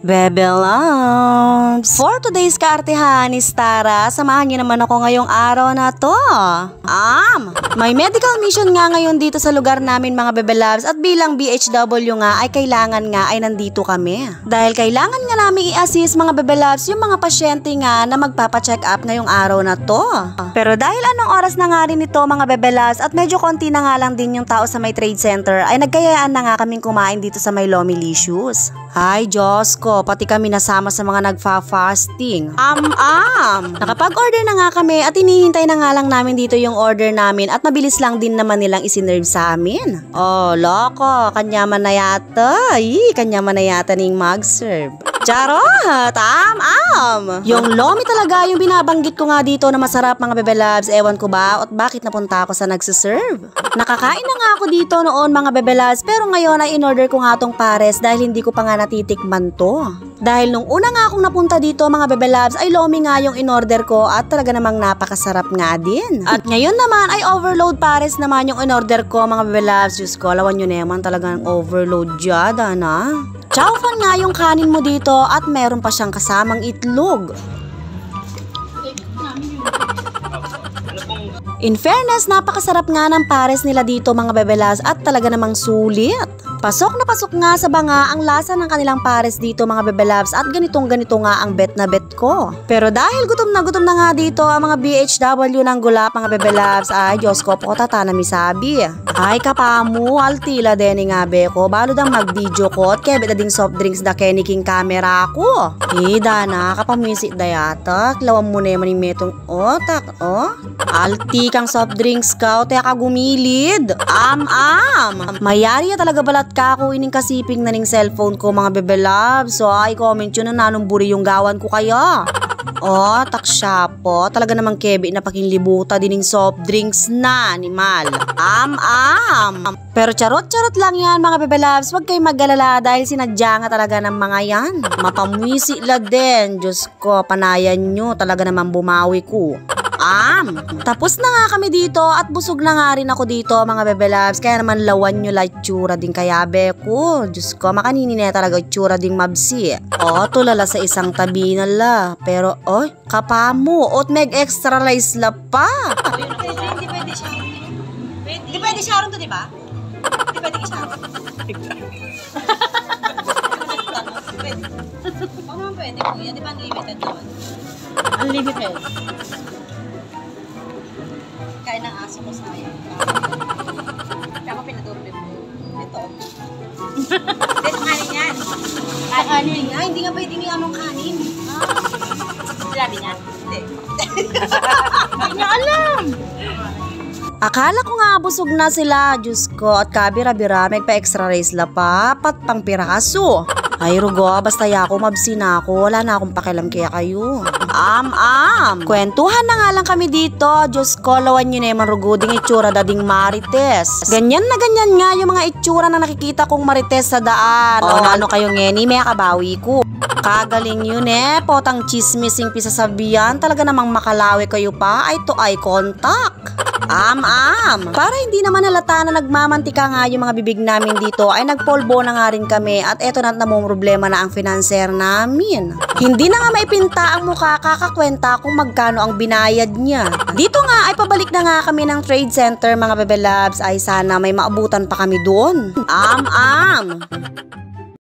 Bebe Loves! For today's kaartehan is Tara, samahan niyo naman ako ngayong araw na to. May medical mission nga ngayon dito sa lugar namin mga Bebe Loves, at bilang BHW nga ay kailangan nga ay nandito kami. Dahil kailangan nga namin i-assist mga Bebe Loves yung mga pasyente nga na magpapacheck up ngayong araw na to. Pero dahil anong oras na nga rin ito mga Bebe Loves at medyo konti na nga lang din yung tao sa may trade center, ay nagkayaan na nga kaming kumain dito sa may Lomilicious. Ay Diyos ko, pati kami nasama sa mga nagfa-fasting. Nakapag-order na nga kami at hinihintay na nga lang namin dito yung order namin at mabilis lang din naman nilang isinerve sa amin. Oh, loko, kanyaman na yata. Kanyaman na yata ning mag-serve. Charot! Yung Lomi talaga yung binabanggit ko nga dito na masarap mga Bebe Loves. Ewan ko ba at bakit napunta ako sa nagsiserve. Nakakain na nga ako dito noon mga Bebe Loves, pero ngayon ay in-order ko nga tong pares dahil hindi ko pa nga natitikman to. Dahil nung una nga akong napunta dito mga Bebe Loves ay Lomi nga yung in-order ko at talaga namang napakasarap nga din. At ngayon naman ay overload pares naman yung in-order ko mga Bebe Loves. Diyos ko, alawan nyo naman talagang overload dyan, na. Chowfan nga yung kanin mo dito at meron pa siyang kasamang itlog. In fairness, napakasarap nga ng pares nila dito mga Bebe Loves at talaga namang sulit. Pasok na pasok nga sa banga ang lasa ng kanilang pares dito mga Bebe Loves at ganitong ganito nga ang bet na bet ko. Pero dahil gutom na nga dito ang mga BHW ng gulap mga Bebe Loves, ay Diyos ko po tatana misabi. Ay kapamu, altila din nga be ko, balo dang mag-video ko at kebe da ding soft drinks da keniking camera ko. Dana, kapamisik da yata, klawam mo na yung metong otak, alti kang soft drinks ka, o teka gumilid. Mayari ya talaga balat ka ako ining kasiping na ning cellphone ko mga Bebe Loves. So ay comment yun na nanumburi yung gawan ko kaya. Taksya po. Talaga namang kebe na pakinlibuta dining soft drinks na animal. Pero charot-charot lang yan mga Bebe Loves. Huwag kayo mag-alala dahil sinadya nga talaga ng mga yan. Mapamwisi la din. Diyos ko, panayan nyo. Talaga namang bumawi ko. Tapos na nga kami dito at busog na nga rin ako dito mga Bebe Loves. Kaya naman lawan nyo la itsura din kaya be ko. Diyos ko, makanini na talaga itsura ding mabsi. Tulala sa isang tabi na la. Pero kapamo, meg extra rice la pa. Hindi pwede siya. Hindi pwede siya ron to, di ba? Hindi pwede siya ron. Baka naman pwede po yan. Di ba unlimited doon? Unlimited. Kain ng aso ko sayang. Kaya ako pinadurpin mo. Ito. Ito kanin yan. Kanin nga. Hindi nga pwede nga anong kanin. Sinabi niya? Hindi. Hindi niya alam. Akala ko nga busog na sila. Diyos ko, at kabira-bira may pa-extra rice la pa. Pat pang piraso. Ay rugo, basta yako mabsi na ako. Wala na akong pakialam kaya kayo. Kwentuhan na nga lang kami dito. Diyos ko, lawan nyo na yung rugo ding itsura dading marites. Ganyan na ganyan nga yung mga itsura na nakikita kong marites sa daan. Ano kayo ngeni, may kabawi ko. Kagaling yun potang chismising pisasabihan. Talaga namang makalawi kayo pa. Ay to eye contact. Para hindi naman halata na nagmamantika nga yung mga bibig namin dito, ay nagpolbo na nga rin kami at eto na namang problema na ang financer namin. Hindi na nga maipinta ang mukha kakakwenta kung magkano ang binayad niya. Dito nga ay pabalik na nga kami ng trade center mga Bebe Loves, ay sana may maabutan pa kami doon.